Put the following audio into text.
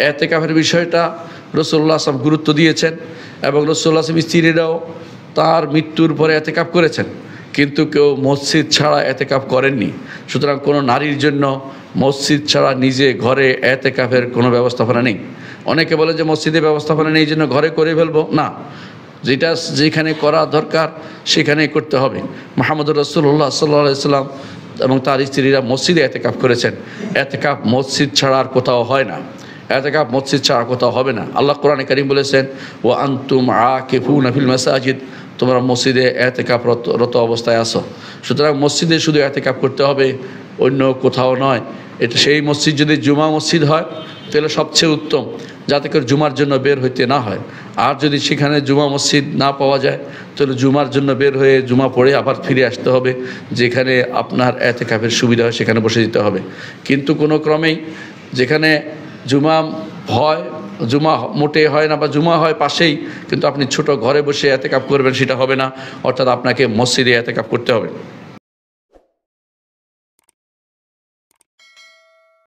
এতেকাফের বিষয়টা রাসূলুল্লাহ সাল্লাল্লাহু আলাইহি ওয়াসাল্লাম গুরুত্ব দিয়েছেন এবং রাসূলুল্লাহ সাল্লাল্লাহু আলাইহি ওয়াসাল্লাম স্ত্রীরাও তার মৃত্যুর পরে এতেকাফ করেছেন, কিন্তু কেউ মসজিদ ছাড়া এতেকাফ করেননি। সুতরাং কোনো নারীর জন্য মসজিদ ছাড়া নিজে ঘরে এতেকাফের কোনো ব্যবস্থাপনা নেই। অনেকে বলে যে মসজিদে ব্যবস্থাপনা নেই, এই জন্য ঘরে করে ফেলবো, না, যেটা যেখানে করা দরকার সেখানেই করতে হবে। মুহাম্মদুর রাসূলুল্লাহ সাল্লাল্লাহু আলাইহি ওয়াসাল্লাম এবং তার স্ত্রীরা মসজিদে এতেকাফ করেছেন। এতেকাফ মসজিদ ছাড়া আর কোথাও হয় না, এতেকাফ মসজিদ ছাড়া কোথাও হবে না। আল্লাহ কোরআনে কারীম বলেছেন, ওয়া আনতুম আকিফুনা ফিল মাসাজিদ, তোমরা মসজিদে এতেকাফ রত অবস্থায় আসো। সুতরাং মসজিদে শুধু এতেকাফ করতে হবে, অন্য কোথাও নয়। এটা সেই মসজিদ যদি জুমা মসজিদ হয় তাহলে সবচেয়ে উত্তম, যাতে করে জুমার জন্য বের হইতে না হয়। আর যদি সেখানে জুমা মসজিদ না পাওয়া যায় তাহলে জুমার জন্য বের হয়ে জুমা পড়ে আবার ফিরে আসতে হবে, যেখানে আপনার এতেকাফের সুবিধা হয় সেখানে বসে দিতে হবে। কিন্তু কোনো ক্রমেই যেখানে জুমা হয়, জুমা মোটে হয় না, বা জুমা হয় পাশেই কিন্তু আপনি ছোট ঘরে বসে এতেকাফ করবেন, সেটা হবে না। অর্থাৎ আপনাকে মসজিদে এতেকাফ করতে হবে।